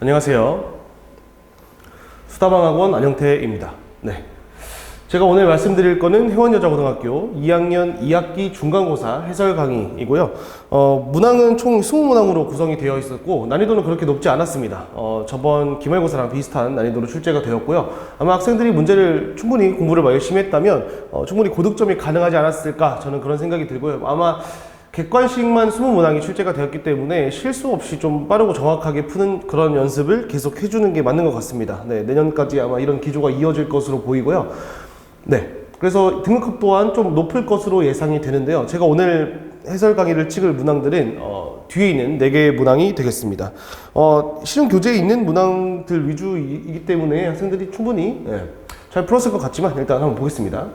안녕하세요. 수다방학원 안영태입니다. 네. 제가 오늘 말씀드릴 거는 회원여자고등학교 2학년 2학기 중간고사 해설 강의이고요. 문항은 총 20문항으로 구성이 되어 있었고 난이도는 그렇게 높지 않았습니다. 저번 기말고사랑 비슷한 난이도로 출제가 되었고요. 아마 학생들이 문제를 충분히 공부를 열심히 했다면 충분히 고득점이 가능하지 않았을까 저는 그런 생각이 들고요. 아마 객관식만 20문항이 출제가 되었기 때문에 실수 없이 좀 빠르고 정확하게 푸는 그런 연습을 계속 해주는 게 맞는 것 같습니다. 네, 내년까지 아마 이런 기조가 이어질 것으로 보이고요. 네, 그래서 등급급 또한 좀 높을 것으로 예상이 되는데요. 제가 오늘 해설 강의를 찍을 문항들은 뒤에 있는 4개의 문항이 되겠습니다. 시중 교재에 있는 문항들 위주이기 때문에 학생들이 충분히 잘 풀었을 것 같지만 일단 한번 보겠습니다.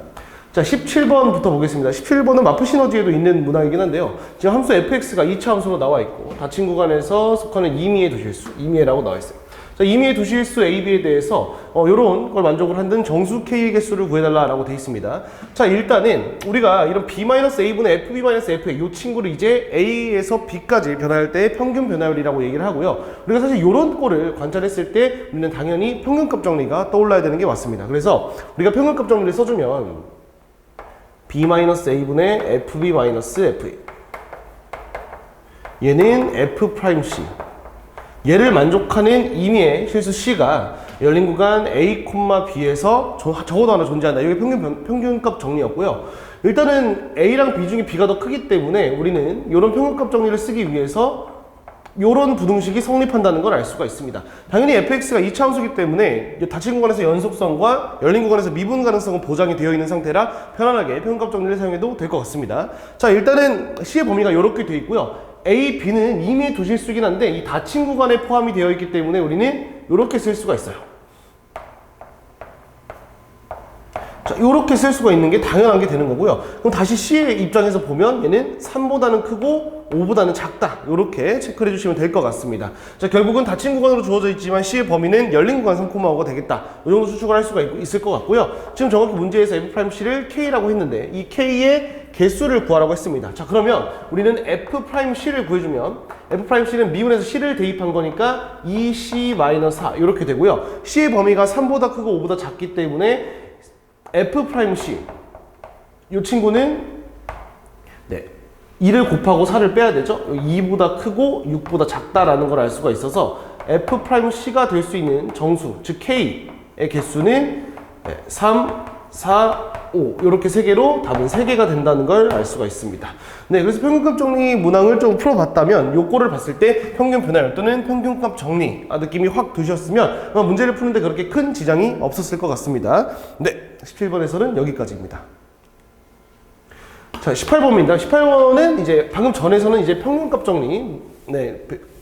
자, 17번부터 보겠습니다. 17번은 마프 시너지에도 있는 문항이긴 한데요. 지금 함수 fx가 2차 함수로 나와 있고 닫힌 구간에서 속하는 임의의 두실수, 임의라고 나와 있어요. 자, 임의의 두실수 a, b에 대해서 이런 걸 만족을 하는 정수 k의 개수를 구해달라고 되어 있습니다. 자, 일단은 우리가 이런 b-a분의 fb-fa 이 친구를 이제 a에서 b까지 변화할 때 평균 변화율이라고 얘기를 하고요. 우리가 사실 이런 꼴을 관찰했을 때 우리는 당연히 평균값 정리가 떠올라야 되는 게 맞습니다. 그래서 우리가 평균값 정리를 써주면 b-a분의 fb-fa 얘는 f'c 얘를 만족하는 임의의 실수 c가 열린 구간 a, b에서 적어도 하나 존재한다. 이게 평균값 정리였고요. 일단은 a랑 b 중에 b가 더 크기 때문에 우리는 이런 평균값 정리를 쓰기 위해서 이런 부등식이 성립한다는 걸 알 수가 있습니다. 당연히 fx가 2차 함수이기 때문에 닫힌 구간에서 연속성과 열린 구간에서 미분 가능성은 보장이 되어 있는 상태라 편안하게 평균값 정리를 사용해도 될 것 같습니다. 자, 일단은 c의 범위가 이렇게 되어 있고요. a, b는 임의의 두실수이긴 한데 이 닫힌 구간에 포함이 되어 있기 때문에 우리는 이렇게 쓸 수가 있어요. 자, 이렇게 쓸 수가 있는 게 당연한 게 되는 거고요. 그럼 다시 C의 입장에서 보면 얘는 3보다는 크고 5보다는 작다. 이렇게 체크를 해주시면 될 것 같습니다. 자, 결국은 닫힌 구간으로 주어져 있지만 C의 범위는 열린 구간 3,5가 되겠다. 이 정도 추측을 할 수가 있을 것 같고요. 지금 정확히 문제에서 F'C를 K라고 했는데 이 K의 개수를 구하라고 했습니다. 자, 그러면 우리는 F'C를 구해주면 F'C는 미분에서 C를 대입한 거니까 2C-4 이렇게 되고요. C의 범위가 3보다 크고 5보다 작기 때문에 F'C 이 친구는 2를 곱하고 4를 빼야 되죠. 2보다 크고 6보다 작다라는 걸 알 수가 있어서 F'C가 될 수 있는 정수, 즉 K의 개수는 3, 4, 5 이렇게 3개로 답은 3개가 된다는 걸 알 수가 있습니다. 네, 그래서 평균값 정리 문항을 좀 풀어봤다면 요거를 봤을 때 평균 변화율 또는 평균값 정리 느낌이 확 드셨으면 아마 문제를 푸는데 그렇게 큰 지장이 없었을 것 같습니다. 네, 17번에서는 여기까지입니다. 자, 18번입니다. 18번은 이제 방금 전에서는 이제 평균값 정리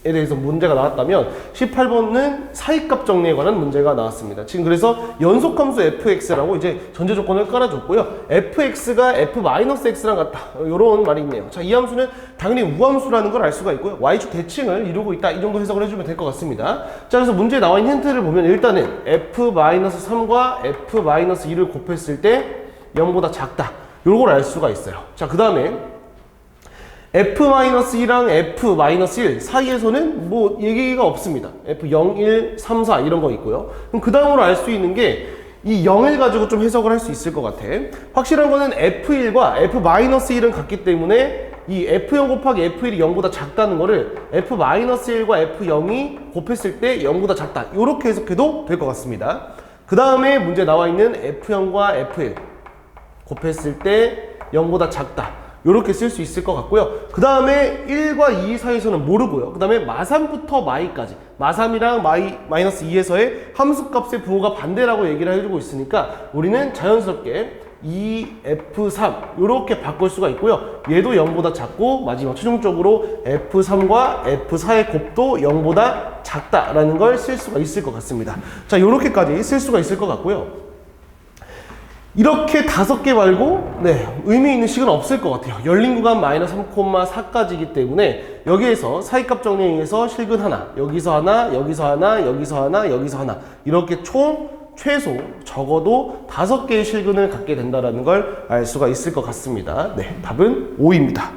에 대해서 문제가 나왔다면 18번은 사이값 정리에 관한 문제가 나왔습니다. 지금 그래서 연속함수 fx라고 이제 전제 조건을 깔아줬고요. fx가 f-x랑 같다. 이런 말이 있네요. 자, 이 함수는 당연히 우함수라는 걸 알 수가 있고요. y축 대칭을 이루고 있다. 이 정도 해석을 해주면 될 것 같습니다. 자, 그래서 문제에 나와 있는 힌트를 보면 일단은 f-3과 f-2를 곱했을 때 0보다 작다. 요걸 알 수가 있어요. 자, 그 다음에 F-2랑 F-1 사이에서는 뭐 얘기가 없습니다. F0, 1, 3, 4 이런 거 있고요. 그럼 그 다음으로 알 수 있는 게 이 0을 가지고 좀 해석을 할 수 있을 것 같아. 확실한 거는 F1과 F-1은 같기 때문에 이 F0 곱하기 F1이 0보다 작다는 거를 F-1과 F0이 곱했을 때 0보다 작다. 이렇게 해석해도 될 것 같습니다. 그 다음에 문제 나와 있는 F0과 F1 곱했을 때 0보다 작다. 이렇게 쓸 수 있을 것 같고요. 그 다음에 1과 2 사이에서는 모르고요. 그 다음에 마3부터 마이까지 마3이랑 마이너스 2에서의 함수값의 부호가 반대라고 얘기를 해주고 있으니까 우리는 자연스럽게 2F3 이렇게 바꿀 수가 있고요. 얘도 0보다 작고 마지막 최종적으로 F3과 F4의 곱도 0보다 작다라는 걸 쓸 수가 있을 것 같습니다. 자, 이렇게까지 쓸 수가 있을 것 같고요. 이렇게 5개 말고 의미 있는 식은 없을 것 같아요. 열린 구간 마이너스 3,4까지이기 때문에 여기에서 사이값 정리에 의해서 실근 하나, 여기서 하나, 여기서 하나, 여기서 하나, 여기서 하나 이렇게 총 최소 적어도 5개의 실근을 갖게 된다는 걸 알 수가 있을 것 같습니다. 네, 답은 5입니다.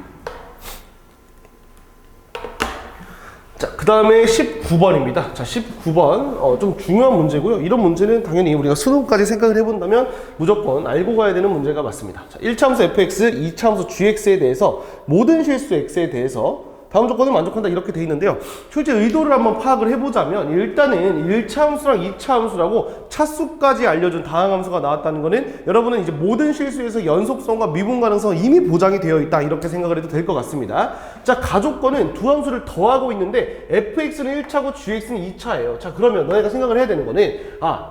자, 그 다음에 19번입니다. 자, 19번. 좀 중요한 문제고요. 이런 문제는 당연히 우리가 수능까지 생각을 해본다면 무조건 알고 가야 되는 문제가 맞습니다. 자, 1차함수 fx, 2차함수 gx에 대해서 모든 실수 x에 대해서 다음 조건은 만족한다 이렇게 돼 있는데요. 실제 의도를 한번 파악을 해보자면 일단은 1차 함수랑 2차 함수라고 차수까지 알려준 다항 함수가 나왔다는 거는 여러분은 이제 모든 실수에서 연속성과 미분 가능성 이미 보장이 되어 있다 이렇게 생각을 해도 될 것 같습니다. 자, 가조건은 두 함수를 더하고 있는데 fx는 1차고 gx는 2차예요. 자, 그러면 너네가 생각을 해야 되는 거는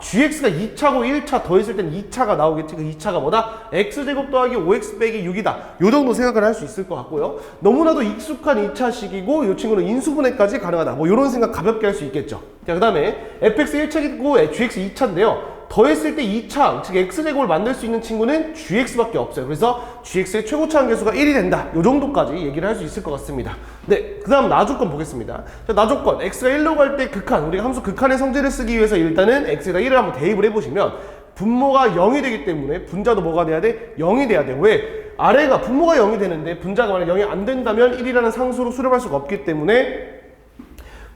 gx가 2차고 1차 더했을 땐 2차가 나오겠지. 그 2차가 뭐다? x제곱 더하기 5x 빼기 6이다. 요 정도 생각을 할 수 있을 것 같고요. 너무나도 익숙한 2차 식이고 이 친구는 인수분해까지 가능하다. 뭐 이런 생각 가볍게 할 수 있겠죠. 자, 그 다음에 fx 1차이고 gx 2차인데요. 더했을 때 2차, 즉 x제곱을 만들 수 있는 친구는 gx밖에 없어요. 그래서 gx의 최고차 함계수가 1이 된다. 이 정도까지 얘기를 할 수 있을 것 같습니다. 네, 그 다음 나조건 보겠습니다. 자, 나조건 x가 1로 갈 때 극한, 우리가 함수 극한의 성질을 쓰기 위해서 일단은 x에다 1을 한번 대입을 해보시면 분모가 0이 되기 때문에 분자도 뭐가 돼야 돼? 0이 돼야 돼. 왜? 아래가 분모가 0이 되는데 분자가 만약 0이 안 된다면 1이라는 상수로 수렴할 수가 없기 때문에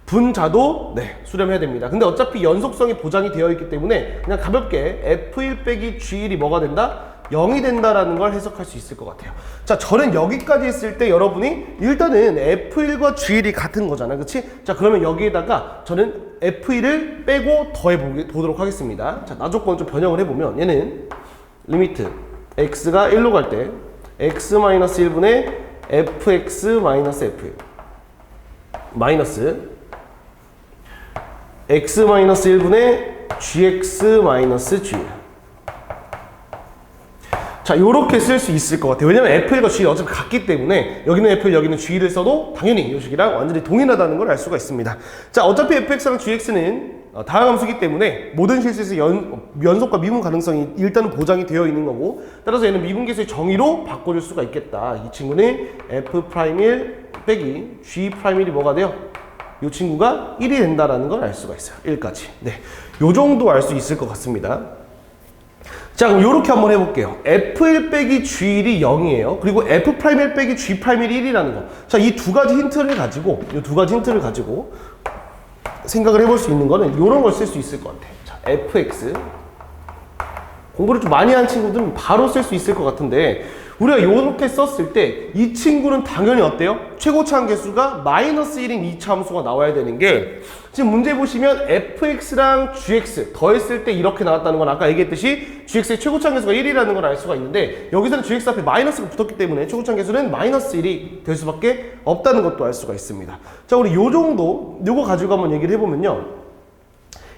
분자도 수렴해야 됩니다. 근데 어차피 연속성이 보장이 되어 있기 때문에 그냥 가볍게 f1 빼기 g1이 뭐가 된다? 0이 된다라는 걸 해석할 수 있을 것 같아요. 자, 저는 여기까지 했을 때 여러분이 일단은 f1과 g1이 같은 거잖아. 그치? 자, 그러면 여기에다가 저는 f1을 빼고 더해 보도록 하겠습니다. 자, 나조건 좀 변형을 해보면 얘는 리미트 x가 1로 갈 때 x-1분의 fx-f1 마이너스 x-1분의 gx-g. 자, 요렇게 쓸 수 있을 것 같아요. 왜냐면 f1과 g 어차피 같기 때문에 여기는 f1, 여기는 g를 써도 당연히 이 식이랑 완전히 동일하다는 걸 알 수가 있습니다. 자, 어차피 fx랑 gx는 다항함수기 때문에 모든 실수에서 연속과 미분 가능성이 일단은 보장이 되어 있는 거고, 따라서 얘는 미분계수의 정의로 바꿔줄 수가 있겠다. 이 친구는 f'1 빼기 g'1이 뭐가 돼요? 이 친구가 1이 된다라는 걸 알 수가 있어요. 1까지. 네, 요 정도 알 수 있을 것 같습니다. 자, 그럼 요렇게 한번 해볼게요. f1 빼기 g1이 0이에요. 그리고 f'1 빼기 g'1이 1이라는 거. 자, 이 두 가지 힌트를 가지고 생각을 해볼 수 있는 거는 요런 걸 쓸 수 있을 것 같아요. 자, fx. 공부를 좀 많이 한 친구들은 바로 쓸 수 있을 것 같은데, 우리가 요렇게 썼을 때 이 친구는 당연히 어때요? 최고차 함계수가 -1인 2차 함수가 나와야 되는 게, 지금 문제 보시면 fx랑 gx 더했을 때 이렇게 나왔다는 건 아까 얘기했듯이 gx의 최고차 함계수가 1이라는 걸 알 수가 있는데, 여기서는 gx 앞에 마이너스가 붙었기 때문에 최고차 함계수는 -1이 될 수밖에 없다는 것도 알 수가 있습니다. 자, 우리 요 정도 요거 가지고 한번 얘기를 해보면요,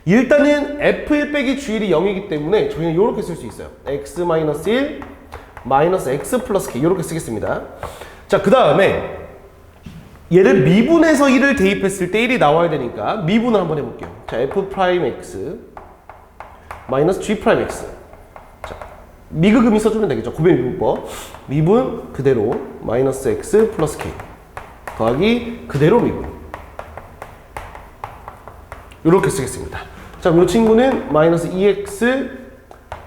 일단은 f1 빼기 g1이 0이기 때문에 저희는 이렇게 쓸 수 있어요. x-1 마이너스 x 플러스 k 이렇게 쓰겠습니다. 자, 그 다음에 얘를 미분해서 1을 대입했을 때 1이 나와야 되니까 미분을 한번 해볼게요. 자, f'x 마이너스 g'x. 자, 미그금이 써주면 되겠죠. 고배 미분법. 미분 그대로 마이너스 x 플러스 k 더하기 그대로 미분. 이렇게 쓰겠습니다. 자, 이 친구는 마이너스 2x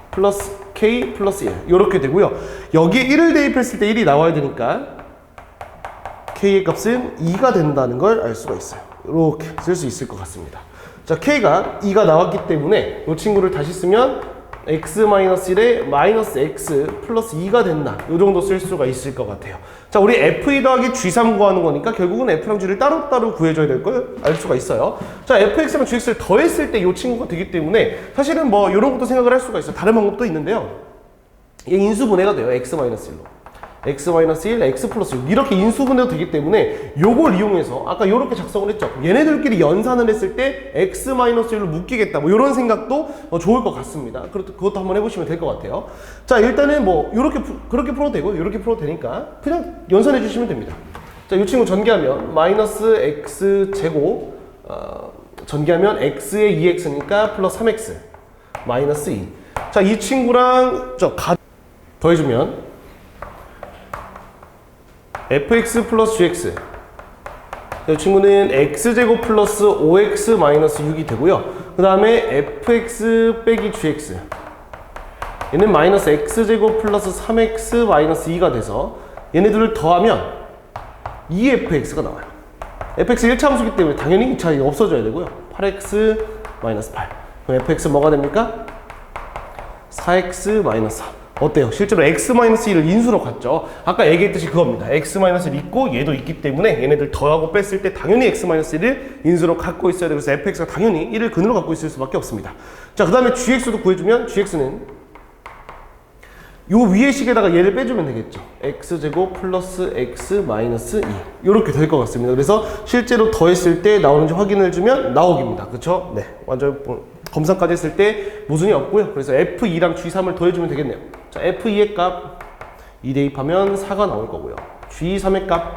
플러스 k 플러스 1 이렇게 되고요. 여기에 1을 대입했을 때 1이 나와야 되니까 k의 값은 2가 된다는 걸 알 수가 있어요. 이렇게 쓸 수 있을 것 같습니다. 자, k가 2가 나왔기 때문에 이 친구를 다시 쓰면 x-1에 마이너스 x 플러스 2가 된다. 이 정도 쓸 수가 있을 것 같아요. 자, 우리 f2 더하기 g3 구하는 거니까 결국은 f랑 g를 따로따로 구해줘야 될 걸 알 수가 있어요. 자, fx랑 gx를 더했을 때 이 친구가 되기 때문에 사실은 뭐 이런 것도 생각을 할 수가 있어요. 다른 방법도 있는데요. 이게 인수분해가 돼요. x-1로. x-1, x 플러스 6 이렇게 인수분해도 되기 때문에 요걸 이용해서 아까 요렇게 작성을 했죠. 얘네들끼리 연산을 했을 때 x-1로 묶이겠다. 뭐 이런 생각도 좋을 것 같습니다. 그것도 한번 해보시면 될 것 같아요. 자, 일단은 뭐 요렇게 그렇게 풀어도 되고 요렇게 풀어도 되니까 그냥 연산해 주시면 됩니다. 자, 이 친구 전개하면 마이너스 x 제곱 전개하면 x의 2x니까 플러스 3x 마이너스 2. 자, 이 친구랑 더해주면 fx 플러스 gx. 이 친구는 x제곱 플러스 5x 마이너스 6이 되고요. 그 다음에 fx 빼기 gx. 얘는 마이너스 x제곱 플러스 3x 마이너스 2가 돼서 얘네들을 더하면 2fx가 나와요. fx 1차 함수기 때문에 당연히 2차 없어져야 되고요. 8x 마이너스 8. 그럼 fx 뭐가 됩니까? 4x 마이너스 4. 어때요? 실제로 x-1을 인수로 갔죠. 아까 얘기했듯이 그겁니다. x-1이 있고 얘도 있기 때문에 얘네들 더하고 뺐을 때 당연히 x-1을 인수로 갖고 있어야 되고, 그래서 fx가 당연히 1을 근으로 갖고 있을 수밖에 없습니다. 자, 그 다음에 gx도 구해주면 gx는 요 위의 식에다가 얘를 빼주면 되겠죠. x제곱 플러스 x 마이너스 2 이렇게 될 것 같습니다. 그래서 실제로 더했을 때 나오는지 확인을 주면 나오기입니다. 그쵸? 네, 완전 검산까지 했을 때 모순이 없고요. 그래서 f2랑 g3을 더해주면 되겠네요. 자, f2의 값 2 대입하면 4가 나올 거고요. g3의 값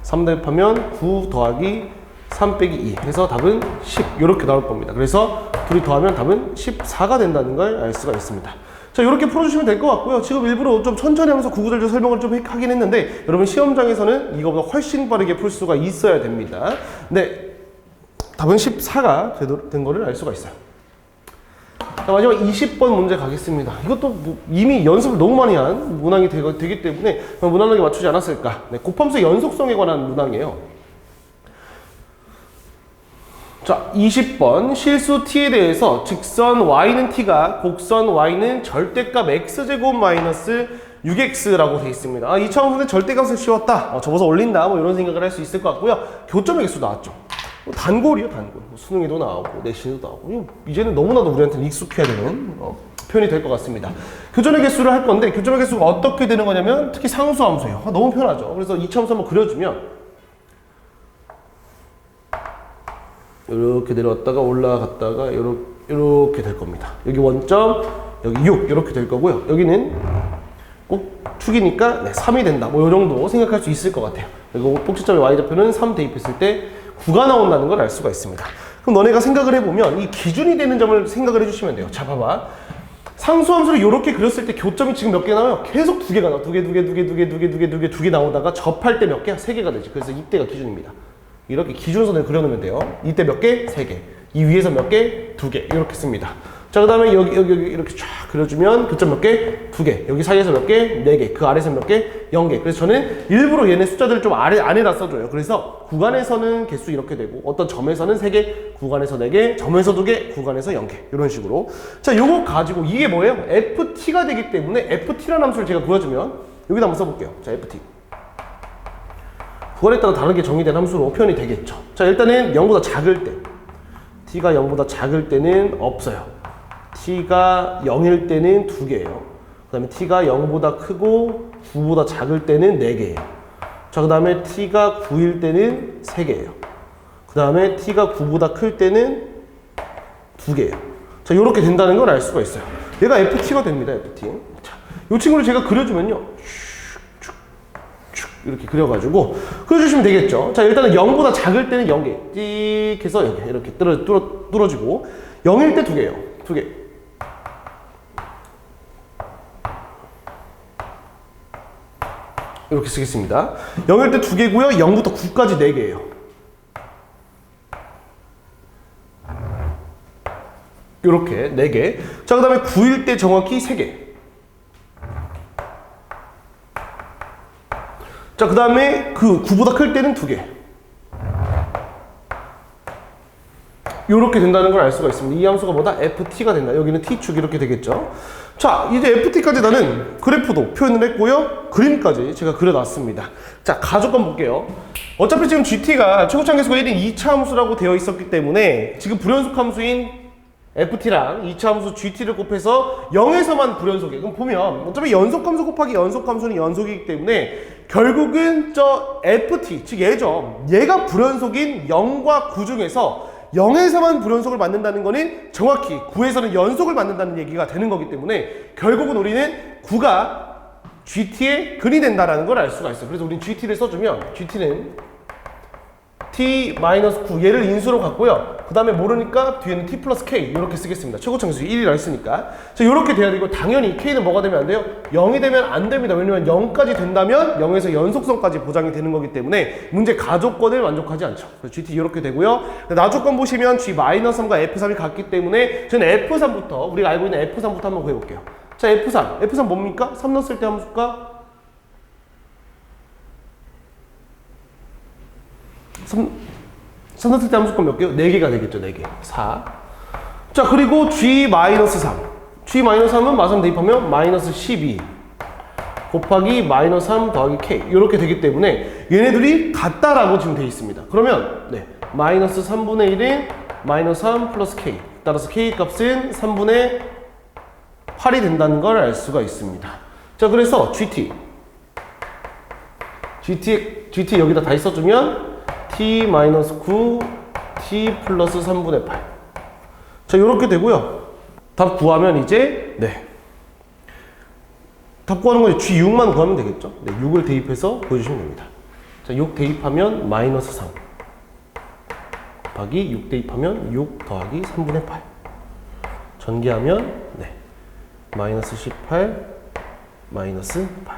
3 대입하면 9 더하기 3 빼기 2 해서 답은 10 이렇게 나올 겁니다. 그래서 둘이 더하면 답은 14가 된다는 걸 알 수가 있습니다. 자, 이렇게 풀어주시면 될 것 같고요. 지금 일부러 좀 천천히 하면서 구구절절 설명을 좀 하긴 했는데, 여러분 시험장에서는 이거보다 훨씬 빠르게 풀 수가 있어야 됩니다. 네, 답은 14가 된 거를 알 수가 있어요. 자, 마지막 20번 문제 가겠습니다. 이것도 뭐 이미 연습을 너무 많이 한 문항이 되기 때문에 무난하게 맞추지 않았을까. 네, 곱함수의 연속성에 관한 문항이에요. 자, 20번 실수 t에 대해서 직선 y는 t가 곡선 y는 절대값 x제곱 마이너스 6x라고 되어 있습니다. 아, 이 차원에서는 절대값을 씌웠다. 접어서 올린다. 뭐 이런 생각을 할 수 있을 것 같고요. 교점의 개수 나왔죠. 단골이요, 단골. 수능에도 나오고 내신에도 나오고. 이제는 너무나도 우리한테는 익숙해야 되는 표현이 될 것 같습니다. 교점의 개수를 할 건데, 교점의 개수가 어떻게 되는 거냐면 특히 상수함수예요. 너무 편하죠. 그래서 이 차원에서 한번 그려주면 이렇게 내려왔다가 올라갔다가 이렇게 될 겁니다. 여기 원점, 여기 6 이렇게 될 거고요. 여기는 꼭 축이니까 3이 된다. 뭐 이 정도 생각할 수 있을 것 같아요. 그리고 꼭지점의 y좌표는 3 대입했을 때 9가 나온다는 걸 알 수가 있습니다. 그럼 너네가 생각을 해보면 이 기준이 되는 점을 생각을 해주시면 돼요. 자, 봐봐. 상수함수를 이렇게 그렸을 때 교점이 지금 몇 개 나와요? 계속 2개가 나와. 2개 나오다가 접할 때 몇 개야? 3개가 되지. 그래서 이때가 기준입니다. 이렇게 기준선을 그려놓으면 돼요. 이때 몇 개? 3개. 이 위에서 몇 개? 2개. 이렇게 씁니다. 자, 그 다음에 여기 이렇게 쫙 그려주면 교점 몇 개? 2개. 여기 사이에서 몇 개? 4개. 그 아래에서 몇 개? 0개. 그래서 저는 일부러 얘네 숫자들을 좀 안에다 써줘요. 그래서 구간에서는 개수 이렇게 되고, 어떤 점에서는 3개, 구간에서 4개, 점에서 2개, 구간에서 0개. 이런 식으로. 자, 요거 가지고 이게 뭐예요? ft가 되기 때문에 ft라는 함수를 제가 구해주면 여기다 한번 써볼게요. 자, ft. 구간에 따라 다르게 정의된 함수로 표현이 되겠죠. 자, 일단은 0보다 작을 때, t가 0보다 작을 때는 없어요. t가 0일 때는 2개예요. 그 다음에 t가 0보다 크고 9보다 작을 때는 4개예요. 자, 그 다음에 t가 9일 때는 3개예요. 그 다음에 t가 9보다 클 때는 2개예요. 자, 이렇게 된다는 걸 알 수가 있어요. 얘가 ft가 됩니다, ft. 자, 이 친구를 제가 그려주면요. 이렇게 그려가지고 그려주시면 되겠죠. 자, 일단은 0보다 작을 때는 0개 찍 해서 여기 이렇게 뚫어지고 0일 때 2개예요. 2개. 이렇게 쓰겠습니다. 0일 때 2개고요. 0부터 9까지 4개예요. 이렇게 4개. 자, 그 다음에 9일 때 정확히 3개. 자, 그 다음에 그 9보다 클 때는 2개. 이렇게 된다는 걸 알 수가 있습니다. 이 함수가 뭐다? ft가 된다. 여기는 t축 이렇게 되겠죠. 자, 이제 ft까지 나는 그래프도 표현을 했고요. 그림까지 제가 그려놨습니다. 자, 가족관 볼게요. 어차피 지금 gt가 최고차항 계수가 1인 2차 함수라고 되어 있었기 때문에 지금 불연속 함수인 ft랑 2차 함수 gt를 곱해서 0에서만 불연속이에요. 그럼 보면 어차피 연속함수 곱하기 연속함수는 연속이기 때문에 결국은 저 ft, 즉 얘죠. 얘가 불연속인 0과 9 중에서 0에서만 불연속을 만든다는 거는 정확히 9에서는 연속을 만든다는 얘기가 되는 거기 때문에 결국은 우리는 9가 gt의 근이 된다는 걸 알 수가 있어요. 그래서 우리는 gt를 써주면 gt는 t-9 얘를 인수로 갖고요. 그 다음에 모르니까 뒤에는 t 플러스 k 이렇게 쓰겠습니다. 최고차항수 1이라 했으니까. 자, 이렇게 돼야 되고 당연히 k는 뭐가 되면 안 돼요? 0이 되면 안 됩니다. 왜냐면 0까지 된다면 0에서 연속성까지 보장이 되는 거기 때문에 문제 가조건을 만족하지 않죠. 그래서 GT 이렇게 되고요. 나조건 보시면 G-3과 F3이 같기 때문에 저는 F3부터 우리가 알고 있는 F3부터 한번 구해볼게요. 자, F3 뭡니까? 3 넣었을 때 함수가 3 때 함수권 몇 개요? 4개가 되겠죠. 4개. 4. 자, 그리고 G-3. G-3은 마삼 대입하면 마이너스 12 곱하기 마이너스 3 더하기 K. 이렇게 되기 때문에 얘네들이 같다라고 지금 되어 있습니다. 그러면, 네. 마이너스 3분의 1인 마이너스 3 플러스 K. 따라서 K 값은 3분의 8이 된다는 걸 알 수가 있습니다. 자, 그래서 GT 여기다 다 있어주면 T-9 T 플러스 3분의 8. 자, 요렇게 되고요. 답 구하면 이제, 네. 답 구하는 건 G6만 구하면 되겠죠? 네, 6을 대입해서 보여주시면 됩니다. 자, 6 대입하면 마이너스 3. 곱하기 6 대입하면 6 더하기 3분의 8. 전개하면, 네. 마이너스 18, 마이너스 8,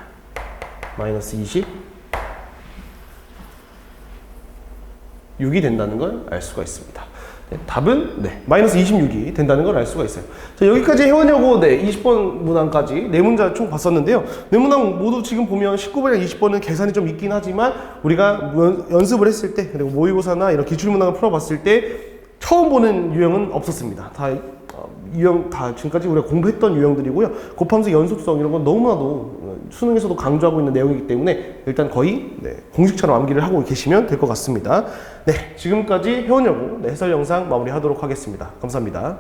마이너스 20, 6이 된다는 걸 알 수가 있습니다. 네, 답은 네, 마이너스 26이 된다는 걸 알 수가 있어요. 자, 여기까지 해원여고 네, 20번 문항까지 네 문제 총 봤었는데요. 네 문항 모두 지금 보면 19번이나 20번은 계산이 좀 있긴 하지만 우리가 연습을 했을 때 그리고 모의고사나 이런 기출문항을 풀어봤을 때 처음 보는 유형은 없었습니다. 다 유형 다 지금까지 우리가 공부했던 유형들이고요. 곱함수 연속성 이런 건 너무나도 수능에서도 강조하고 있는 내용이기 때문에 일단 거의 네, 공식처럼 암기를 하고 계시면 될 것 같습니다. 네, 지금까지 해원여고 네, 해설 영상 마무리하도록 하겠습니다. 감사합니다.